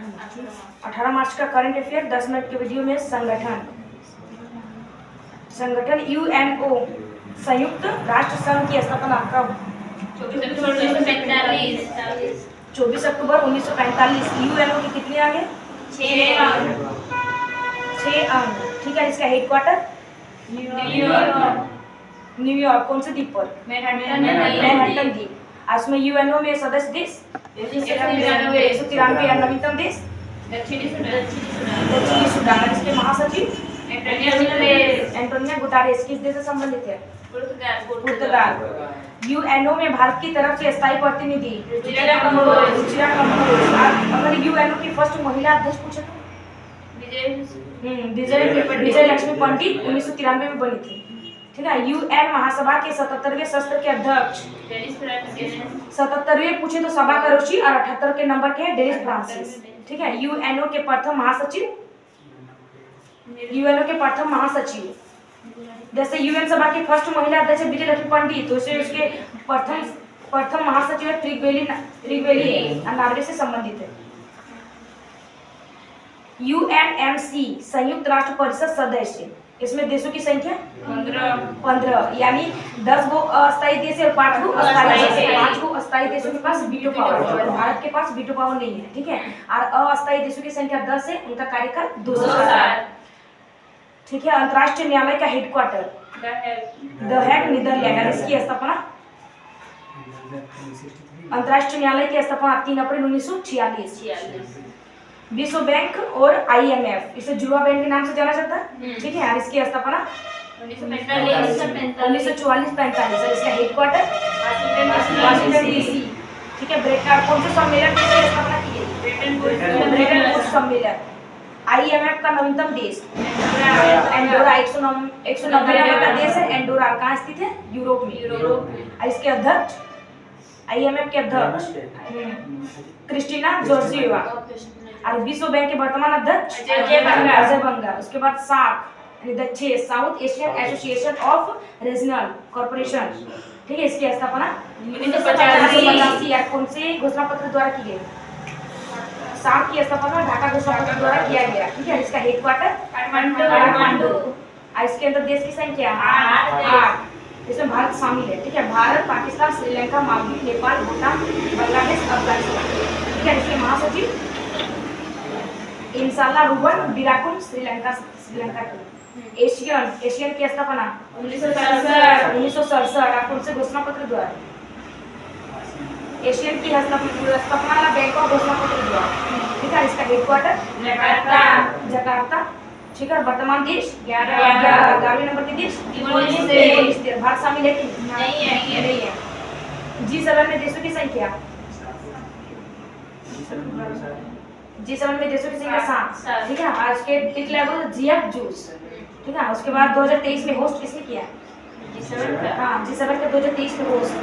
18 मार्च का current affair 10 minute के video में संगठन यूएनओ संयुक्त राष्ट्र संघ की स्थापना कब? 24 अक्टूबर 1945। यूएनओ की कितनी आगे? 6 अंग। ठीक है, इसका हेडक्वार्टर न्यूयॉर्क। कौन से द्वीप पर? मैनहट्टन द्वीप। उसमें यूएनओ में सदस्य देश 193 या नवीनतम देश दक्षिणी सूडान। इसके महासचिव एंटोनियो गुटेरेस किस देश से संबंधित है? पुर्तगाल। यूएनओ में भारत की तरफ से स्थायी प्रतिनिधि रुचिरा कम्बोज। अगर यूएनओ की फर्स्ट महिला अध्यक्ष पूछे तो विजय लक्ष्मी पंडित 1993 में बनी थी। ठीक है, यूएन महासभा के 77वें सत्र के अध्यक्ष 77वें पूछे तो सभा करोशी और 78 के नंबर के डेनिस फ्रांसिस। ठीक है, यूएनओ के प्रथम महासचिव जैसे यूएन सभा की फर्स्ट महिला अध्यक्ष विजय लक्ष्मी पंडित, तो उसके प्रथम महासचिव त्रिगवेली नार्वे से संबंधित है। यूएनएमसी संयुक्त राष्ट्र परिषद सदस्य, इसमें देशों की संख्या 15 यानी 10 गो अस्थायी देश और 5 गो अस्थायी देश। 5 गो अस्थायी देशों के पास वीटो पावर, भारत के पास वीटो पावर नहीं है। ठीक है, और अस्थायी देशों की संख्या 10 है, उनका कार्यकाल 2 साल। ठीक है, अंतर्राष्ट्रीय न्यायालय का हेडक्वार्टर द हेग नीदरलैंड। इसकी स्थापना अंतर्राष्ट्रीय न्यायालय की स्थापना 3 अप्रैल 1946। विश्व बैंक और आईएमएफ, इसे जुड़वा बैंक के नाम से जाना जाता है। ठीक है, और इसकी स्थापना 1944-45। इसका हेडक्वार्टर वाशिंगटन डीसी। ठीक है, कौन से सम्मेलन की स्थापना की गई? ब्रेटन वुड्स सम्मेलन। आईएमएफ का नवीनतम देश एंडोरा 190 नंबर का देश है एंडोरा। कहाँ स्थित है? यूरोप में। इसके अध्यक्ष आईएमएफ के अध्यक्ष क्रिस्टिना जॉर्जिएवा। और विश्व बैंक के वर्तमान अध्यक्ष अजय बंगा। उसके बाद सार्क यानी south Asian association of regional corporation. ठीक है, इसकी स्थापना 1985 कौन से घोषणा पत्र द्वारा की गई? सार्क की स्थापना ढाका घोषणा पत्र द्वारा किया गया। ठीक है, इसका हेडक्वार्टर काठमांडू। इसके अंदर देश की संख्या 8, इसमें भारत शामिल है। ठीक है, भारत, पाकिस्तान, श्रीलंका, मालदीव, नेपाल, भूटान, बांग्लादेश, अफगानिस्तान। ठीक है, इसके महासचिव इंशाल्लाह रूबन बिराकुल श्रीलंका की। एशियन की स्थापना 1967 कौन से घोषणा पत्र द्वारा? एशियन की स्थापना बैंकॉक घोषणा पत्र द्वारा। ठीक है, इसका हेडक्वार्टर जकार्ता। ठीक है, वर्तमान देश 11वें नंबर के देश भारत शामिल है कि नहीं है। G7 में देशों की संख्या 7। ठीक है, आज के टिक लेवल जीएफ जूस। ठीक है, उसके बाद 2023 में होस्ट किसने किया? G7 का 2023 में होस्ट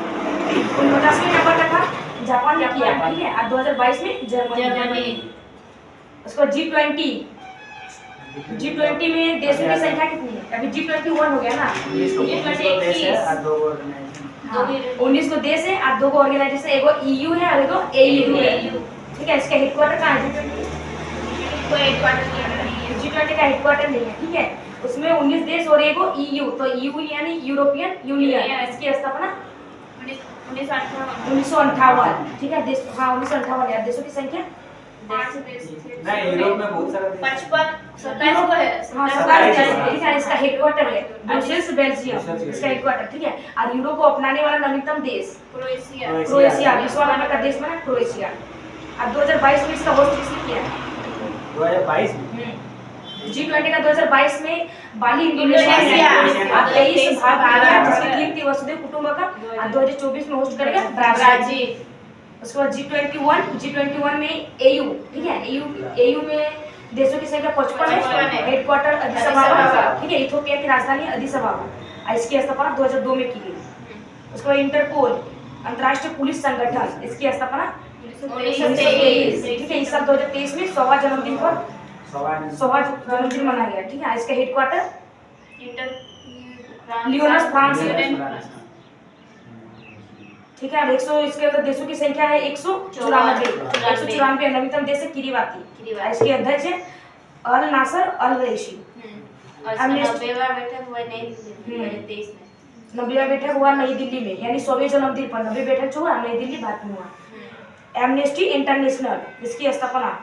49वें नंबर का था, जापान ने किया। ठीक है, और 2022 में जर्मनी। उसके बाद G20 में देशों की संख्या कितनी है? अभी G21 हो गया ना। 19 गो देश है और 2 गो ऑर्गेनाइजेशन, एगो EU है और एगो AU है। ठीक है, इसका हेडक्वार्टर कहाँ है? G20 का हेडक्वार्टर नहीं है। ठीक है, उसमें 19 देश और एगो EU, तो EU यानी यूरोपियन यूनियन। इसकी स्थापना 1958। ठीक है, देश 1958 है। देशों की संख्या यूरोप में बहुत सारा 27 को है। ठीक है, इसका हेडक्वार्टर है ब्रुसेल्स, बेल्जियम। इसका हेडक्वार्टर। ठीक है, और यूरो को अपनाने वाला नवीनतम देश क्रोएशिया। 20वां नंबर का देश बना क्रोएशिया। और 2022 में इसका होस्ट किसने किया? 2022 G20 का 2022 में बाली इंडोनेशिया। और 23 भाग आया जिसकी थीम थी वसुधैव कुटुंबकम। और 2024 में होस्ट करेगा ब्राजील। उसके बाद G21 में AU। ठीक है, AU में देशों की संख्या 55 है। Headquarter Addis अबाबा। ठीक है, इथियोपिया की राजधानी अदिस अबाबा। इसकी स्थापना 2002 में की गई। उसके बाद इंटरपोल अंतर्राष्ट्रीय पुलिस संगठन, इसकी स्थापना 1923। ठीक है, इस साल 2023 में 100वां जन्मदिन मनाया गया। ठीक है, इसका हेडक्वार्टर लियोनस, फ्रांस। ठीक है। और 100 इसके अंदर देशों की संख्या है 194। 194 नवीनतम देश है किरीबाती। इसके अध्यक्ष है अल नासर अल रईसी। और इसका 90वां बैठक हुआ नई दिल्ली में 2023 में। 90वां बैठक हुआ नई दिल्ली में, यानी 100वें जन्मदिन पर 90 बैठक जो हुआ नई दिल्ली भारत में हुआ। एमनेस्टी इंटरनेशनल, इसकी स्थापना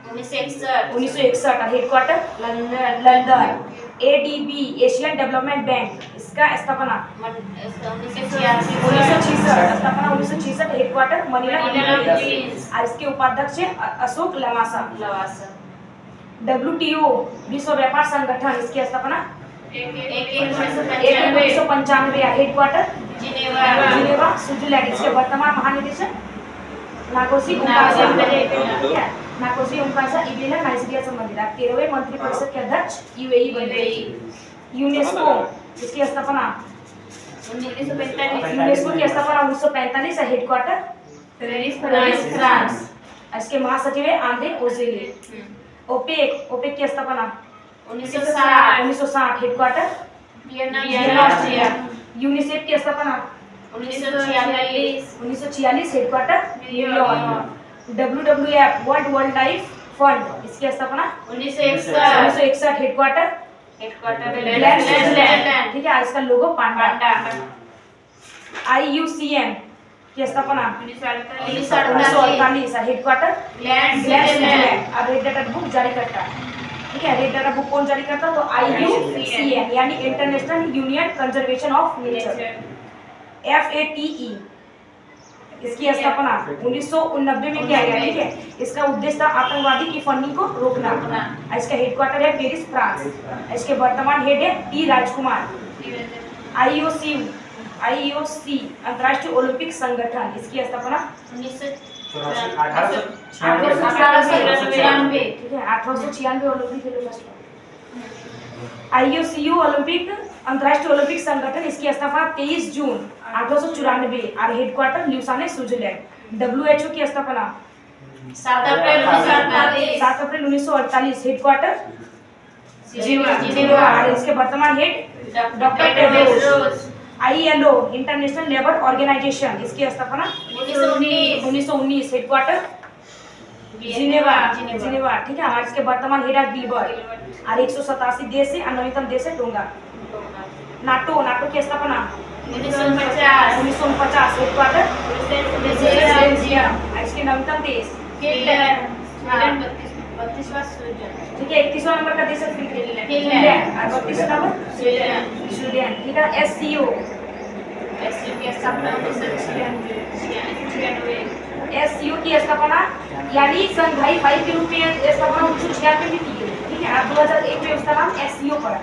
1961 और headquarter London. ADB Asian development bank, इसका स्थापना 1966, स्थापना 1966, हेडक्वार्टर मनीला फिलीपींस। और इसके उपाध्यक्ष है अशोक लवासा। WTO विश्व व्यापार संगठन, इसकी स्थापना 1995, हेडक्वार्टर जिनेवा स्विट्जरलैंड। इसके वर्तमान महानिदेशक नाकोसी उमकासा इबेला नाइजीरिया से मंदिर। 13वें मंत्रिपरिषद के अध्यक्ष यूएई बने। यूनेस्को, इसकी स्थापना 1945, यूनेस्को की स्थापना 1945, हेडक्वार्टर फ्रांस। इसके महासचिव है आंद्रे ओजेले। ओपेक की स्थापना 1960, हेडक्वार्टर ऑस्ट्रिया। यूनिसेफ की स्थापना 1946, headquarter New York. WWF world wild life fund, इसकी स्थापना 1961, हेडक्वार्टर स्विट्जरलैंड। ठीक है। इसका लोगो पांडा। IUCN की स्थापना 1948, हेडक्वार्टर स्विट्जरलैंड। और रेड डाटा बुक जारी करता है। ठीक है। रेड डाटा बुक कौन जारी करता है? तो IUCN, यानी international union conservation of nature. FATE, इसकी स्थापना 1989 में किया गया। ठीक है। इसका उद्देश्य था आतंकवादी की फंडिंग को रोकना। इसका हेडक्वार्टर है पेरिस, फ्रांस। इसके वर्तमान हेड है टी राजकुमार। IOC अंतर्राष्ट्रीय ओलंपिक संगठन, इसकी स्थापना 1896। ठीक है। 1896 ओलंपिक IOCU ओलंपिक अंतर्राष्ट्रीय ओलंपिक संगठन, इसकी स्थापना 23 जून 1894 और हेडक्वार्टर ल्यूसाने स्विट्जरलैंड। WHO की स्थापना 7 अप्रैल 1948, हेडक्वार्टर जिनेवा। और इसके वर्तमान head doctor Tedros. ILO international labour organisation, इसकी स्थापना 1919, हेडक्वार्टर जिनेवा। ठीक है। हमारे इसके वर्तमान हेड है गिलबर्ट। और 187 देश है और नवीनतम देश है टोंगा। नाटो की स्थापना 1949, हेडक्वार्टर बेल्जियम। इसके नवीनतम देश फिनलैंड। 32वां ठीक है। 31वां नंबर का देश है फिनलैंड। और 32वां नंबर स्वीडन। ठीक है। SCO की स्थापना 1996। की स्थापना यानी संघाई फाइव के रूप में स्थापना 1996 में की गई। ठीक है। 2001 में उसका नाम SCO पड़ा।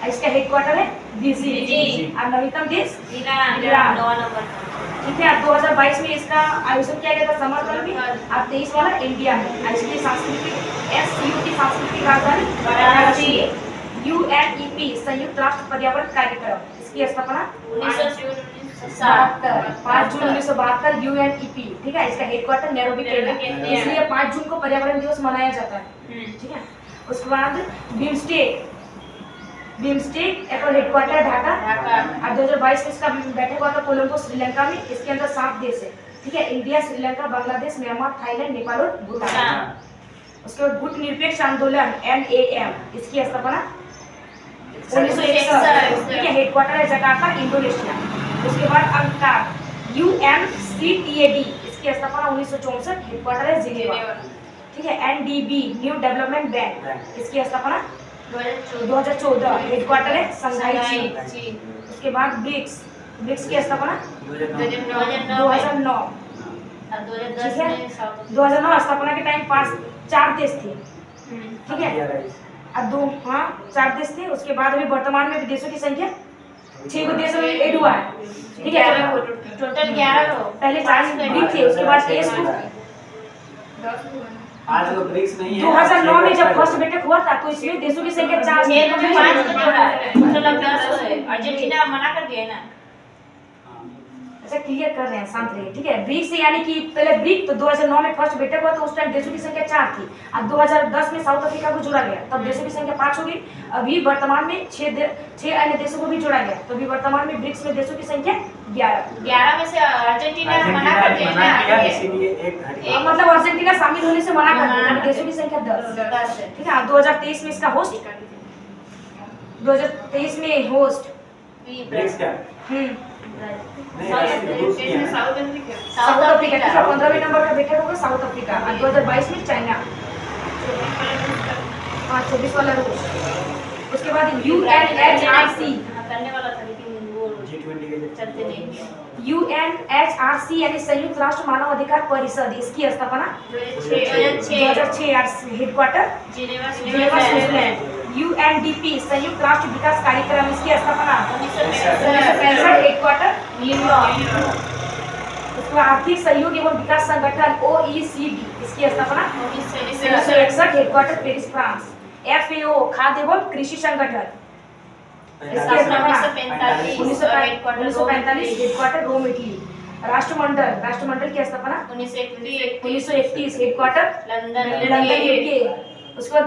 इसका हेडक्वार्टर है DC। और नवीनतम देश ईरान। ठीक है। 2022 में इसका आयोजन किया गया था समरकंद में। और 23 वाला इंडिया में। इसकी सांस्कृतिक SCO की सांस्कृतिक राजधानी वाराणसी। UNEP संयुक्त राष्ट्र पर्यावरण कार्यक्रम, इसकी स्थापना 5 जून 1972, UNEP। ठीक है। इसका हेडक्वार्टर नैरोबी केन्या, इसलिए 5 जून को पर्यावरण दिवस मनाया जाता है। ठीक है। उसके बाद बिम्स्टेक एक हेडक्वार्टर ढाका। और 2022 में इसका बैठक हुआ था कोलंबो श्रीलंका में। इसके अंदर 7 देश है। ठीक है। India, Sri Lanka, Bangladesh, Myanmar, Thailand, Nepal और भूटान। उसके बाद गुट निरपेक्ष आंदोलन NAM, इसकी स्थापना 1961। ठीक है। हेडक्वार्टर है जकार्ता, इंडोनेशिया। उसके बाद अंकार UNCTAD, इसकी स्थापना 1964, हेडक्वार्टर है जिनेवा। ठीक है। NDB न्यू डेवलपमेंट बैंक, इसकी स्थापना 2014, हेडक्वार्टर है शंघाई, चीन। उसके बाद ब्रिक्स की स्थापना 2009। ठीक है। 2009 स्थापना के टाइम 4 देश थे। ठीक है। अब 4 देश थे। उसके बाद अभी वर्तमान में देशों की संख्या 6 देशों में ऐड हुआ है। ठीक है। टोटल 11 पहले 4 ब्रिक्स थे। उसके बाद आज वो ब्रिक्स नहीं है। 2009 में जब फर्स्ट बैठक हुआ था तो इसमें देशों की संख्या 4 5 को जोड़ा है, मतलब 10 है। अर्जेंटीना मना कर दिया है ना। अच्छा क्लियर कर रहे हैं, शांत रहिए, ठीक है। ब्रिक्स यानी कि पहले ब्रिक तो 2009 में फर्स्ट बैठक हुआ, तो उस टाइम देशों की संख्या 4 थी। अब 2010 में साउथ अफ्रीका को जोड़ा गया, तब देशों की संख्या 5 हो गई। अभी वर्तमान में 6 अन्य देशों को भी जोड़ा गया, तो अभी वर्तमान में ब्रिक्स में देशों की संख्या 11। 11 में से अर्जेंटीना मना कर दिया मना किया, ना, इसीलिए एक हट गया। मतलब अर्जेंटीना शामिल होने से मना कर दिया, देशों की संख्या 10, 10 है। ठीक है। 2023 में इसका होस्ट 2023 में होस्ट ब्रिक्स क्या? नहीं, साउथ साउथ अफ्रीका, ठीक है। 15वें नंबर का बैठक होगा साउथ अफ्रीका। और 2022 में चाइना, हाँ 24 वाला रूस। उसके बाद UNHRC करने वाला था लेकिन वो G20 के चलते नहीं। UNHRC यानी संयुक्त राष्ट्र मानव अधिकार परिषद, इसकी स्थापना 2006 headquarter Geneva Geneva Switzerland. UNDP संयुक्त राष्ट्र विकास कार्यक्रम, इसकी स्थापना 1965 हेडक्वार्टर न्यूयॉर्क। उसके बाद आर्थिक सहयोग एवं विकास संगठन OECD, इसकी स्थापना 1961 हेडक्वार्टर पेरिस फ्रांस। FAO खाद्य एवं कृषि संगठन, इसकी स्थापना 1945 हेडक्वार्टर रोम इटली। राष्ट्रमंडल की स्थापना 1931 हेडक्वार्टर लंदन UK। उसके बाद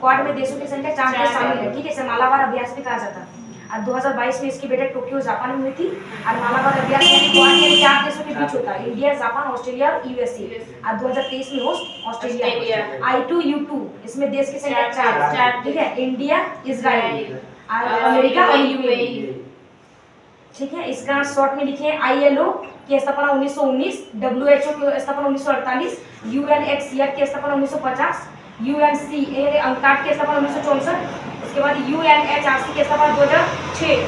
क्वाड में देशों की संख्या 4 देश शामिल है, ठीक है। इसे मालाबार अभ्यास भी कहा जाता है। और 2022 में इसकी बैठक टोक्यो जापान में हुई थी। और मालाबार अभ्यास यानी क्वाड यानी 4 देशों के बीच होता है, इंडिया, जापान, ऑस्ट्रेलिया और USA। और 2023 में होस्ट ऑस्ट्रेलिया। I2U2 इसमें देश की संख्या 4, ठीक है। इंडिया, इजराइल, अमेरिका और UAE, ठीक है। इसका शॉर्ट में लिखे ILO की स्थापना 1919, WHO की स्थापना 1948, UNHCR की स्थापना 1950, UNCA की स्थापना 1964। उसके बाद UNHRC की स्थापना 2006,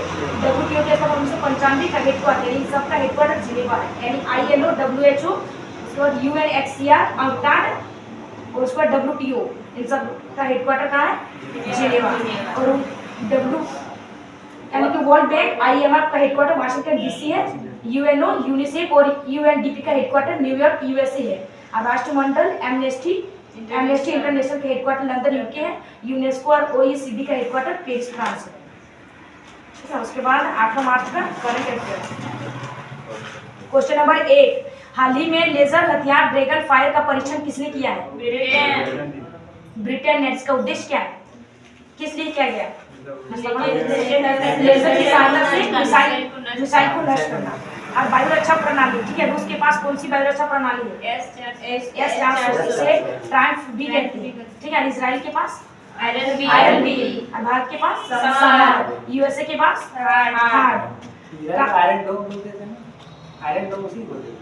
WTO की स्थापना 1995 का हेडक्वार्टर, इन सबका हेडक्वार्टर जिनेवा है, यानी ILO, WHO, उसके बाद UNHCR, UNCTAD और उसके बाद WTO, इन सब का हेडक्वार्टर कहाँ है? जिनेवा। और W यानी कि वर्ल्ड बैंक IMF का हेडक्वार्टर वाशिंगटन DC है। UNO, यूनिसेफ और UNDP का हेडक्वार्टर न्यूयॉर्क USA है। और राष्ट्रमंडल एमनेस्टी इंटरनेशनल का हेडक्वार्टर लंदन UK है। यूनेस्को और OECD का हेडक्वार्टर पेरिस फ्रांस है, ठीक है। उसके बाद 8 मार्च का करंट अफेयर। क्वेश्चन नंबर 1, हाल ही में लेजर हथियार ड्रैगन फायर का परीक्षण किसने किया है? ब्रिटेन ने। इसका उद्देश्य क्या है, किस लिए किया गया? लेजर की सहायता से मिसाइल को नष्ट करना। और वायु रक्षा प्रणाली, ठीक है। रूस के पास कौन सी वायु रक्षा प्रणाली है? S-400, इसे ट्रायम्फ भी कहते हैं, ठीक है। इजराइल के पास आयरन बी। और भारत के पास समर। USA के पास हार्ड। आयरन डोम बोलते थे ना, आयरन डोम उसी बोलते थे।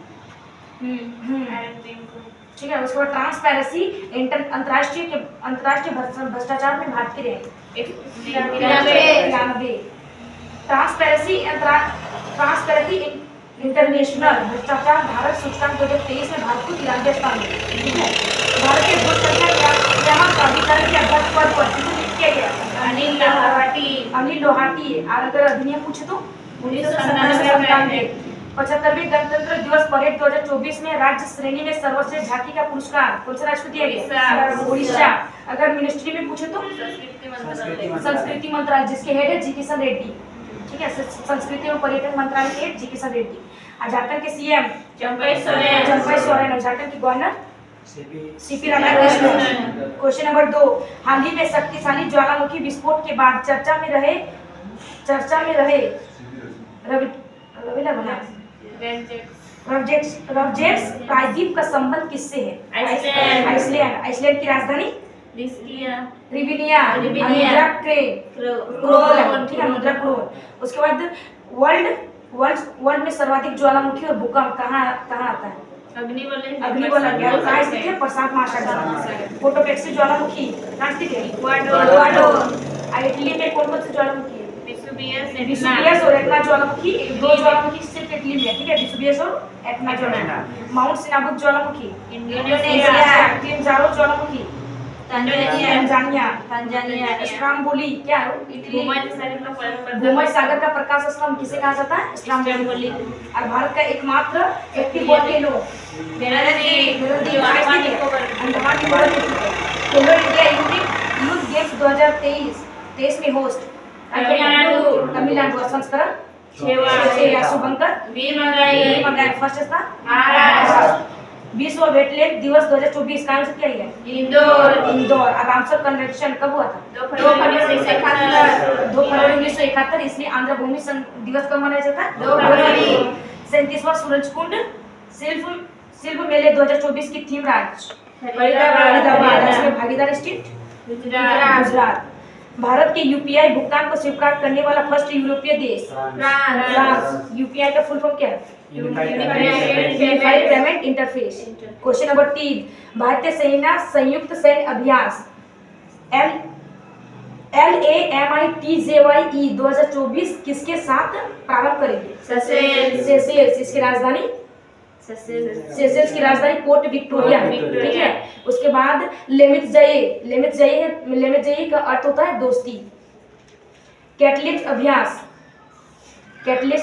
ठीक है। उसके बाद ट्रांसपेरेंसी अंतर्राष्ट्रीय भ्रष्टाचार में भारत की रैंक 93। ट्रांसपेरेंसी इंटरनेशनल भ्रष्टाचार भारत सूचकांक 2023 में भारत को 93 स्थान मिला, ठीक है। भारत के भूल संख्या प्राधिकरण के अध्यक्ष पद पर किया गया अनिल लोहाटी। और अगर अधिनियम पूछे तो 1997। 75वें गणतंत्र दिवस परेड 2024 में राज्य श्रेणी में सर्वश्रेष्ठ झांकी का पुरस्कार कौन से राज्य को दिया गया? उड़ीसा। अगर मिनिस्ट्री में पूछे तो संस्कृति मंत्रालय, जिसके हेड है जी किशन रेड्डी, ठीक है। संस्कृति और पर्यटन मंत्रालय के हेड जी किशन रेड्डी। और झारखंड के CM चंपई सोरेन और झारखंड के governor CP Radhakrishnan. Question number 2, हाल ही में शक्तिशाली ज्वालामुखी विस्फोट के बाद चर्चा में रहे रवजेट्स प्रायद्वीप का संबंध किससे है? आइसलैंड की राजधानी रिविनिया। मुद्रा क्रोन, ठीक है, मुद्रा क्रोन। उसके बाद वर्ल्ड में सर्वाधिक ज्वालामुखी और भूकंप कहाँ आता है? अग्निवलय कहाँ स्थित है? प्रशांत महासागर। पोटोपेक्सी ज्वालामुखी कहाँ स्थित है? इक्वाडोर। इटली में कौन सी ज्वालामुखी है? विसुवियस और एटना ज्वालामुखी, दो ज्वालामुखी सिर्फ इटली में, ठीक है। विसुवियस और एटना ज्वालामुखी। माउंट सिनाबुक ज्वालामुखी इंडोनेशिया। किलिमंजारो ज्वालामुखी तंजानिया। स्ट्राम्बोली क्या है? भूमध्य सागर का प्रकाश स्तंभ किसे कहा जाता है? स्ट्राम्बोली। और भारत का एकमात्र एक्टिव वोल्केनो अंडमान निकोबार खेलो इंडिया यूथ गेम्स 2023 में होस्ट तमिलनाडु संस्करण छह शुभंकर वीर मंगाई फर्स्ट स्थान महाराष्ट्र विश्व वेटलैंड दिवस 2024 का आयोजन किया गया इंदौर। और रामसर कन्वेंशन कब हुआ था 2 फरवरी 1971 2 फरवरी 1971। इसलिए आंध्र भूमि दिवस कब मनाया जाता है 2 फरवरी 37वां सूरजकुंड शिल्प मेले 2024 की थीम राज्य फरीदाबाद इसमें भागीदार स्टेट गुजरात गुजरात। भारत के यूपीआई भुगतान को स्वीकार करने वाला फर्स्ट यूरोपीय देश फ्रांस। यूपीआई का फुल फॉर्म क्या है unified payment interface. Question number 3, भारतीय सेना संयुक्त सैन्य अभ्यास LAMITJYE 2024 किसके साथ प्रारंभ करेगी सेशेल्स। इसकी राजधानी सेशेल्स की राजधानी पोर्ट विक्टोरिया है, ठीक है। उसके बाद लेमितजयी का अर्थ होता है दोस्ती। कैटलिस्ट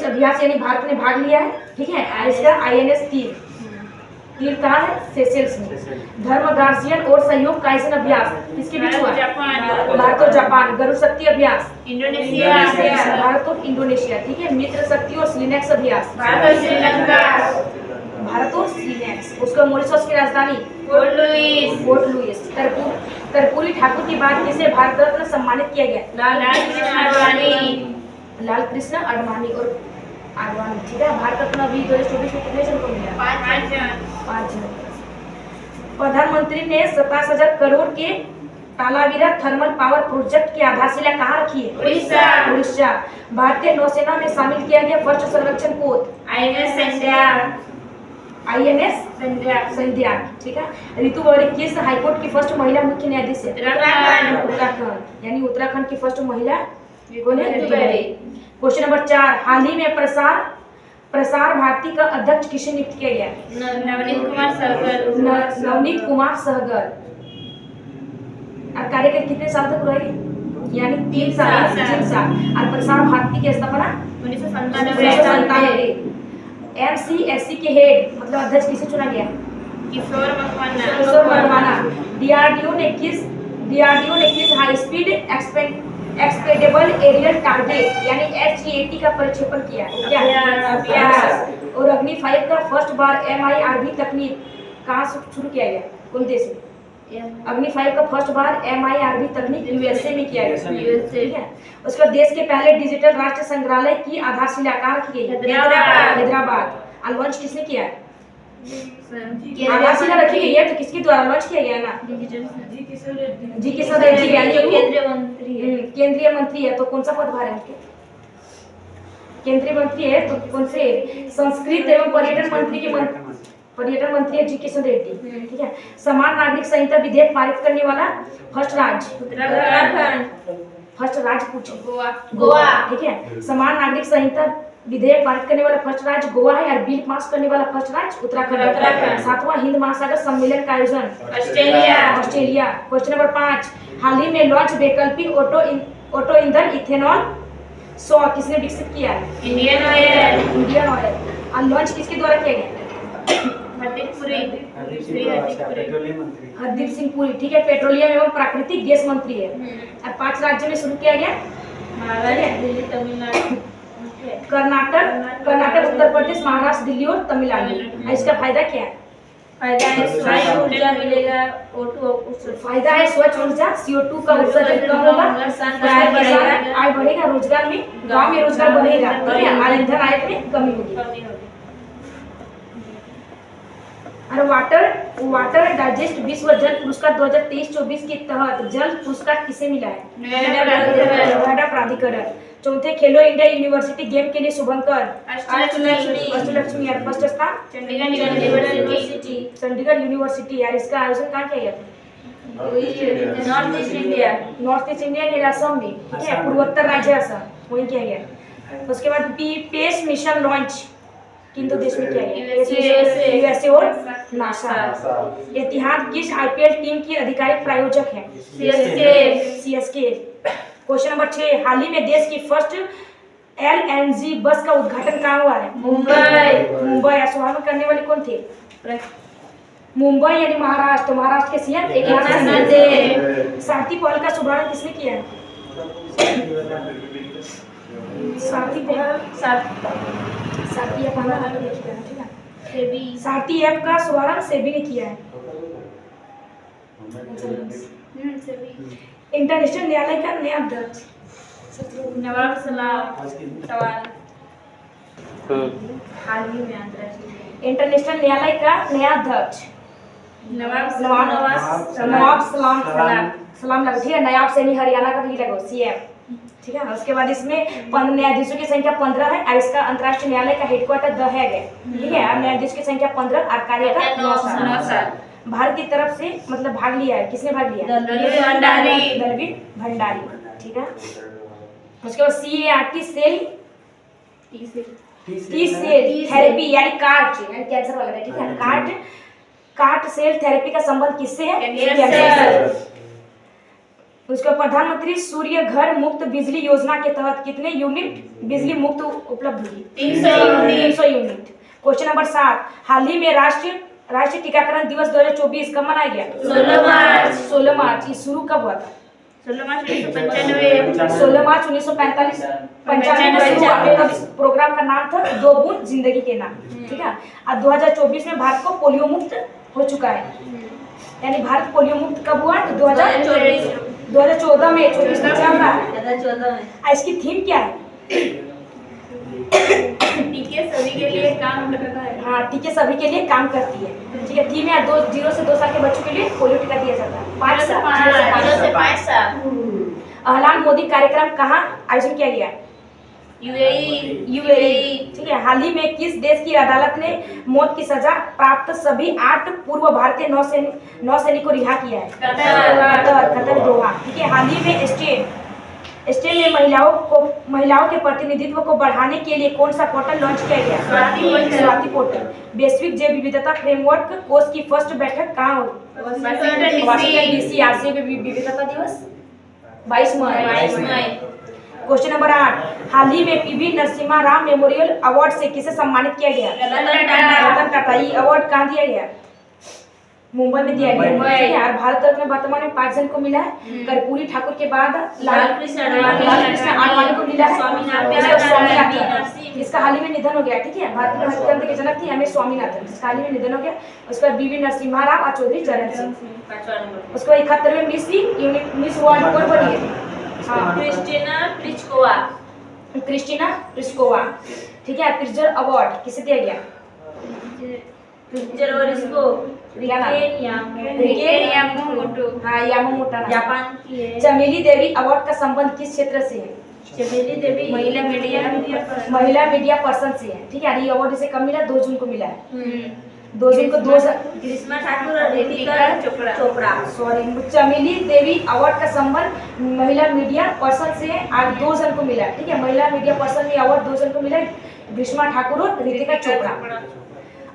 अभ्यास यानी भारत ने भाग लिया है, ठीक है। इसका INS तीर कहाँ है सेशेल्स में। धर्म गार्जियन और सहयोग कायसन अभ्यास किसके बीच हुआ भारत और जापान। गरुड़ शक्ति अभ्यास इंडोनेशिया भारत और इंडोनेशिया, ठीक है। मित्र शक्ति और स्लिनेक्स अभ्यास भारत और श्रीलंका भारत और स्लिनेक्स। उसका मॉरिशस की राजधानी फोर्ट लुइस। कर्पूरी ठाकुर की बात किसे भारत रत्न सम्मानित किया गया लाल कृष्ण आडवाणी और आडवाणी, ठीक है। भारत रत्न अभी 2024 में कितने जन को मिला 5 जन। प्रधानमंत्री ने 27,000 करोड़ के तालावीरा थर्मल पावर प्रोजेक्ट की आधारशिला कहाँ रखी है उड़ीसा। भारतीय नौसेना में शामिल किया गया फर्स्ट संरक्षण पोत INS संध्या, ठीक है। ऋतु गौरी किस हाईकोर्ट की फर्स्ट महिला मुख्य न्यायाधीश है उत्तराखंड, यानी उत्तराखंड की फर्स्ट महिला कौन है ऋतु गौरी। क्वेश्चन नंबर 4, हाल ही में प्रसार भारती का अध्यक्ष किसे नियुक्त किया गया नवनीत कुमार सहगल। और कार्यकाल कितने साल तक रहेगी यानी 3 साल। और प्रसार भारती की स्थापना 1997। MCSC के हेड मतलब अध्यक्ष किसे चुना गया किशोर मकवाना। DRDO ने किस high speed expendable aerial target यानी HEAT का प्रक्षेपण किया अभ्यास। और अग्नि 5 का फर्स्ट बार MIRV तकनीक कहाँ से शुरू किया गया कौन देश में अग्नि 5 का फर्स्ट बार MIRV तकनीक USA में किया गया, ठीक है। उसके देश के पहले डिजिटल राष्ट्र संग्रहालय की आधारशिला कहाँ रखी गई हैदराबाद। और लॉन्च किसने किया आधारशिला रखी गई है तो किसके द्वारा लॉन्च किया गया ना जी किशन रेड्डी केंद्रीय मंत्री है। तो कौन सा पदभार है उनके केंद्रीय मंत्री है तो कौन से संस्कृत एवं पर्यटन मंत्री है जी किशन रेड्डी, ठीक है। समान नागरिक संहिता विधेयक पारित करने वाला फर्स्ट राज्य पूछे गोवा, ठीक है। समान नागरिक संहिता विधेयक पारित करने वाला फर्स्ट राज्य गोवा है और बिल पास करने वाला फर्स्ट राज्य उत्तराखंड। 7वां हिंद महासागर सम्मेलन का आयोजन ऑस्ट्रेलिया। क्वेश्चन नंबर 5, हाल ही में लॉन्च वैकल्पिक ऑटो ईंधन इथेनॉल 100 किसने विकसित किया है इंडियन ऑयल। और लॉन्च किसके द्वारा किया गया हरदीप सिंह पुरी, ठीक है। पेट्रोलियम एवं प्राकृतिक गैस मंत्री है। और 5 राज्यों में शुरू किया गया दिल्ली तमिलनाडु कर्नाटक उत्तर प्रदेश महाराष्ट्र दिल्ली और तमिलनाडु। इसका फायदा क्या है स्वच्छ ऊर्जा मिलेगा फायदा है स्वच्छ ऊर्जा CO2 का उत्सर्जन कम होगा आय बढ़ेगा रोजगार में गांव में रोजगार बढ़ेगा, ठीक है। और ईंधन आयात में कमी होगी। और वाटर डाइजेस्ट विश्व जल पुरस्कार 2023-24 के तहत जल पुरस्कार किसे मिला है नोएडा प्राधिकरण। 4थे खेलो इंडिया यूनिवर्सिटी गेम के लिए शुभंकर अष्टलक्ष्मी यार फर्स्ट स्थान चंडीगढ़ यूनिवर्सिटी यार। इसका आयोजन कहाँ किया गया नॉर्थ ईस्ट इंडिया के असम में, ठीक है। पूर्वोत्तर राज्य असम वहीं किया गया। उसके बाद पेस मिशन लॉन्च किन दो देश में किया गया USA और नासा। इतिहास किस IPL टीम की आधिकारिक प्रायोजक है CSK। क्वेश्चन नंबर 6, हाल ही में देश की फर्स्ट LNG बस का उद्घाटन कहाँ हुआ है मुंबई। शुभारंभ करने वाले कौन थे मुंबई यानी महाराष्ट्र के CM एकनाथ शिंदे। सारथी पहल का शुभारंभ किसने किया है सारथी ऐप हमारा हाथ में किया है, ठीक है। सेबी सारथी ऐप का शुभारंभ सेबी ने किया है। सेबी इंटरनेशनल न्यायालय का नया अध्यक्ष नवाब सलाम सवाल हाल ही में अंतर्राष्ट्रीय इंटरनेशनल न्यायालय का नया अध्यक्ष नवाब सलाम लगा, ठीक है। नायब सैनी हरियाणा का भी लगो सीएम, ठीक है। उसके बाद इसमें 15 न्यायाधीशों की संख्या 15 है और इसका अंतर्राष्ट्रीय न्यायालय का हेडक्वार्टर द हैग है, ठीक है। और न्यायाधीश की संख्या 15 और कार्यकाल 9 साल। भारत की तरफ से मतलब भाग लिया है, किसने भाग लिया? दलवीर भंडारी, ठीक है। उसके बाद CART cell T cell therapy यानी कार्ट यानी कैंसर वाला, ठीक है। कार्ट सेल थेरेपी का संबंध किससे है? कैंसर। उसका प्रधानमंत्री सूर्य घर मुक्त बिजली योजना के तहत कितने यूनिट बिजली मुक्त उपलब्ध हुई? 300 यूनिट। क्वेश्चन नंबर 7, हाल ही में राष्ट्रीय टीकाकरण दिवस 2024 कब मनाया गया? 16 मार्च। ये शुरू कब हुआ था? 16 मार्च 1995 16 मार्च 1945 तब इस प्रोग्राम का नाम था 2 बूंद जिंदगी के नाम, ठीक है। अब 2024 में भारत को पोलियो मुक्त हो चुका है, यानी भारत पोलियो मुक्त कब हुआ? 2014 में 24 में चल रहा है। 2014 में इसकी थीम क्या है? टीके सभी के लिए काम करता है। हाँ, टीके सभी के लिए काम करती है, ठीक है। थीम है 0 से 2 साल के बच्चों के लिए पोलियो टीका दिया जाता है। 5 से 5 साल। अहलान मोदी कार्यक्रम कहाँ आयोजन किया गया? यूएई, ठीक है। हाल ही में किस देश की अदालत ने मौत की सजा प्राप्त सभी 8 पूर्व भारतीय नौसैनिक को रिहा किया है? कतर दोहा, ठीक है। हाल ही में स्टेट में महिलाओं के प्रतिनिधित्व को बढ़ाने के लिए कौन सा पोर्टल लॉन्च किया गया? स्वाति पोर्टल। वैश्विक जैव विविधता फ्रेमवर्क कोष की फर्स्ट बैठक कहाँ हुई? Washington DC। राष्ट्रीय विविधता दिवस 22 मई। क्वेश्चन नंबर 8, हाल ही में PV Narasimha Rao memorial award से किसे सम्मानित किया गया? रतन टाटा। ये अवार्ड कहाँ दिया गया? मुंबई में दिया गया, ठीक है। और भारत रत्न में वर्तमान में 5 जन को मिला है। कर्पूरी ठाकुर के बाद लालकृष्ण आडवाणी को मिला है। स्वामीनाथन, इसका हाल ही में निधन हो गया, ठीक है। भारतीय गणतंत्र के जनक थी MS स्वामीनाथन, जिसका हाल ही में निधन हो गया। उसके बाद BV नरसिम्हा राव और चौधरी चरण सिंह। उसके बाद 71वें मिस वर्ल्ड कौन बनी है? क्रिस्टीना प्लिस्कोवा, ठीक है। प्रिट्जर अवार्ड किसे दिया गया? यामामोटो, जापान की है। चमेली देवी अवार्ड का संबंध किस क्षेत्र से है? चमेली देवी महिला मीडिया पर्सन से है, ठीक है। ये अवार्ड इसे कब मिला? 2 जून को मिला है। 2 जून को ग्रीष्मा ठाकुर और रितिका चोपड़ा। सॉरी, चमेली देवी अवार्ड का संबंध महिला मीडिया पर्सन से आज 2 जन को मिला, ठीक है। महिला मीडिया पर्सन में अवार्ड 2 जन को मिला, ग्रीष्मा ठाकुर और रितिका चोपड़ा।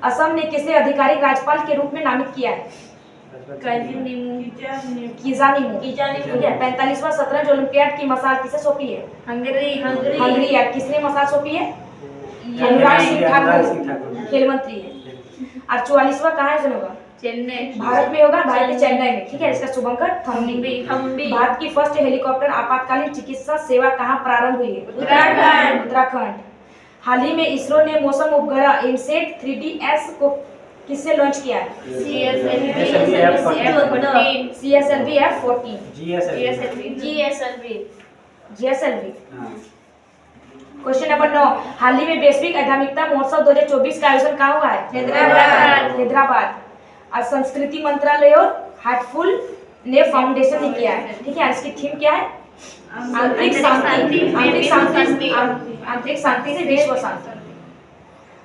असम ने किसे आधिकारिक राज्यपाल के रूप में नामित किया है? किजानिमो, ठीक है। 45वां शतरंज ओलंपियाड की मसाल किसे सौंपी है? हंगरी। किसने मसाल सौंपी है? अनुराग सिंह ठाकुर, खेल मंत्री है। और 44वां कहाँ आयोजन होगा? चेन्नई, भारत में होगा, भारत के चेन्नई में, ठीक है। इसका शुभंकर थम्बी। भारत की फर्स्ट हेलीकॉप्टर आपातकालीन चिकित्सा सेवा कहाँ प्रारंभ हुई है? उत्तराखंड। हाल ही में इसरो ने मौसम उपग्रह इनसेट 3DS को किससे लॉन्च किया है? CSLV F14। GSLV। Question number 9, हाल ही में वैश्विक आध्यात्मिकता महोत्सव 2024 का आयोजन कहाँ हुआ है? हैदराबाद। और संस्कृति मंत्रालय और हार्टफुल ने फाउंडेशन ने किया है, ठीक है। इसकी थीम क्या है? आंतरिक शांति से विश्व शांति।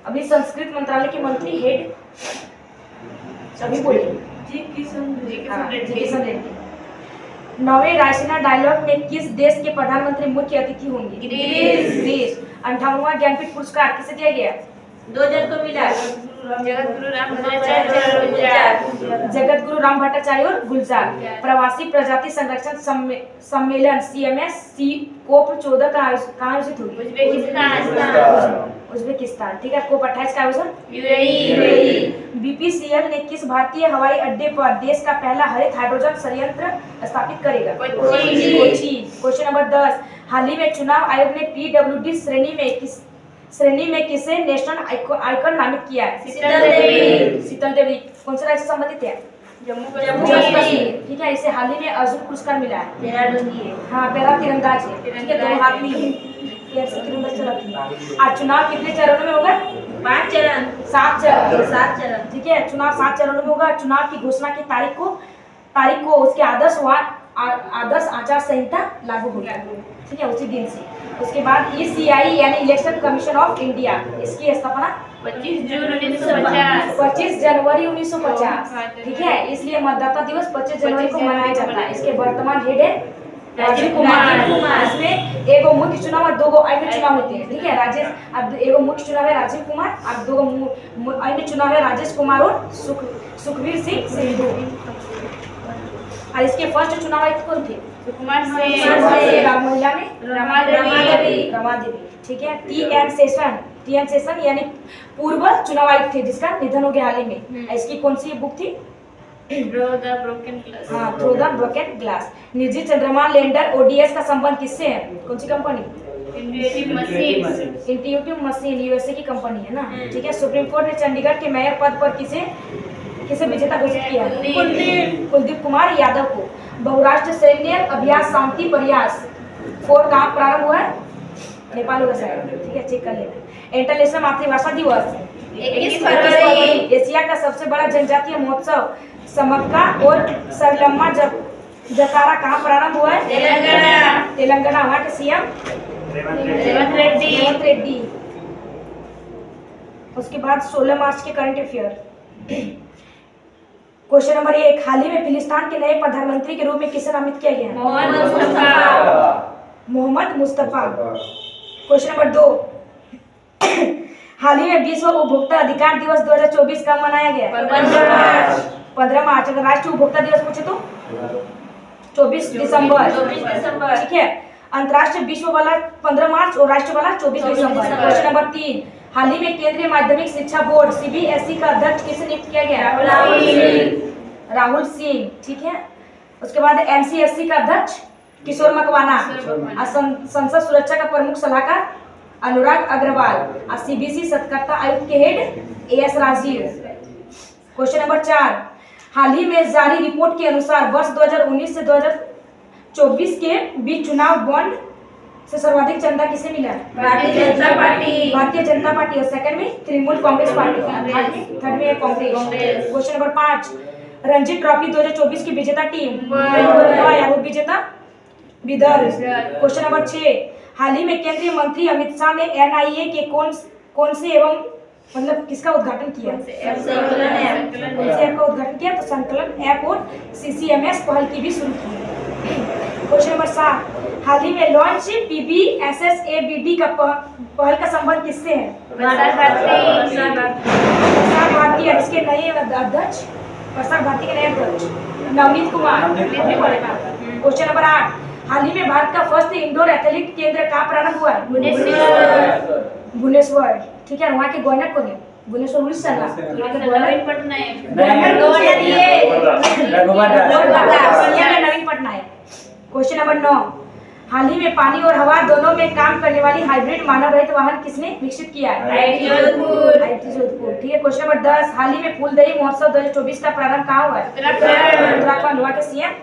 अभी संस्कृत मंत्रालय के मंत्री हेड सभी बोलिए। जी किशन रेड्डी। 9वें रायसीना डायलॉग में किस देश के प्रधानमंत्री मुख्य अतिथि होंगे? ग्रीस। 58वां ज्ञानपीठ पुरस्कार किसे दिया गया? 2 जन को मिला, जगतगुरु राम भट्टाचार्य और गुलजार। प्रवासी प्रजाति संरक्षण सम्मेलन CMS COP 14 का कहाँ आयोजित हुई? उज्बेकिस्तान, ठीक है। COP 28 का आयोजन UAE। BPCL ने किस भारतीय हवाई अड्डे पर देश का पहला हरित हाइड्रोजन संयंत्र स्थापित करेगा? कोची। क्वेश्चन नंबर 10, हाल ही में चुनाव आयोग ने PWD श्रेणी में किसे नेशनल आइकन नामित किया है? शीतल देवी। कौन से राज्य से संबंधित है? जम्मू कश्मीर। ठीक है, इसे हाल ही में अर्जुन पुरस्कार मिला है। हाँ, पैरा तिरंदाज है। ठीक है, 2 हाथ में है, पैर से तिरंदाज चलाती है। आज चुनाव कितने चरणों में होगा? 5 चरण। 7 चरण। 7 चरण। ठीक है, चुनाव 7 चरणों में होगा। चुनाव की घोषणा की तारीख को उसके आदर्श आचार संहिता लागू होगा। ठीक है, उसी दिन से। उसके बाद ECI यानी इलेक्शन कमीशन ऑफ इंडिया, इसकी स्थापना 25 जून 1950। 25 जनवरी 1950। ठीक है, इसलिए मतदाता दिवस 25 जनवरी को मनाया जाता है। इसके वर्तमान हेड है राजीव कुमार। इसमें एगो मुख्य चुनाव और 2 अन्य चुनाव होते हैं। ठीक है, राजेश, अब एगो मुख्य चुनाव है राजीव कुमार और 2 अन्य चुनाव है राजेश कुमार और सुखवीर सिंह सिंधु। और इसके फर्स्ट चुनाव आयुक्त कौन थे? सुकुमार सिंह। महिला में रमा देवी। ठीक है, TN सेशन यानी पूर्व चुनाव आयुक्त थे, जिसका निधन हो गया हाल ही में। इसकी कौन सी बुक थी? Through the broken glass. हाँ, थ्रो द ब्रोकन ग्लास। निजी चंद्रयान लैंडर ODS का संबंध किससे है? कौन सी कंपनी? इंट्यूटिव मशीन USA की कंपनी है ना। ठीक है, सुप्रीम कोर्ट ने चंडीगढ़ के मेयर पद पर किसे विजेता घोषित किया? कुलदीप कुमार यादव को। बहुराष्ट्रीय सैन्य अभ्यास शांति प्रयास 4 कहाँ प्रारंभ हुआ है? नेपाल होगा शायद। ठीक है, चेक कर लेना। इंटरनेशनल मातृभाषा दिवस 21 फरवरी। एशिया का सबसे बड़ा जनजातीय महोत्सव समक्का और सरलम्मा जकारा कहाँ प्रारंभ हुआ है? तेलंगाना। वहाँ के CM रेवंत रेड्डी। उसके बाद 16 मार्च के करंट अफेयर। क्वेश्चन नंबर 1, हाल ही में फिलिस्तीन के नए प्रधानमंत्री के रूप में किसे नामित किया गया? मोहम्मद मुस्तफा। क्वेश्चन नंबर 2, हाल ही में विश्व उपभोक्ता अधिकार दिवस 2024 कब मनाया गया? 15 मार्च। अगर राष्ट्रीय उपभोक्ता दिवस पूछे तो 24 दिसंबर। ठीक है, अंतर्राष्ट्रीय विश्व वाला 15 मार्च और राष्ट्रीय वाला 24 दिसंबर। क्वेश्चन नंबर 3, हाल ही में केंद्रीय माध्यमिक शिक्षा बोर्ड CBSE का अध्यक्ष किसे नियुक्त किया गया? राहुल सिंह। ठीक है, उसके बाद MCSE का अध्यक्ष किशोर मकवाना। संसद सुरक्षा का प्रमुख सलाहकार अनुराग अग्रवाल। और CBC सत्कर्ता आयुक्त के head AS Rajeev. Question number 4, हाल ही में जारी रिपोर्ट के अनुसार वर्ष 2019 से 2024 के बीच चुनाव बॉन्ड से सर्वाधिक चंदा किसे मिला? भारतीय जनता पार्टी। और सेकंड में तृणमूल कांग्रेस पार्टी। थर्ड में Congress. Question number 5, Ranji trophy 2024 की विजेता टीम विजेता विदर्भ। क्वेश्चन नंबर 6, हाल ही में केंद्रीय मंत्री अमित शाह ने NIA के कौन से एवं मतलब किसका उद्घाटन किया? कौन से ऐप का उद्घाटन किया? तो संकलन ऐप और CCMS पहल की भी शुरू की। क्वेश्चन नंबर 7, हाल ही में लॉन्च PBSSABD का पहल का संबंध किससे है? प्रसार भारती। इसके नए अध्यक्ष प्रसार भारती के नए अध्यक्ष नवनीत कुमार। क्वेश्चन नंबर 8, हाल ही में भारत का फर्स्ट इंडोर एथलेटिक केंद्र कहाँ प्रारंभ हुआ है? भुवनेश्वर। ठीक है, वहाँ के गवर्नर कौन है? भुवनेश्वर उड़ीसा का। नवीन पटनायक। नवीन पटनायक। क्वेश्चन नंबर 9, हाल ही में पानी और हवा दोनों में काम करने वाली हाइब्रिड मानव रहित वाहन किसने विकसित किया है? IIT जोधपुर। ठीक है, क्वेश्चन नंबर 10, हाल ही में फूलदेई महोत्सव 2024 का प्रारंभ कहाँ हुआ है? उत्तराखंड। वहाँ के CM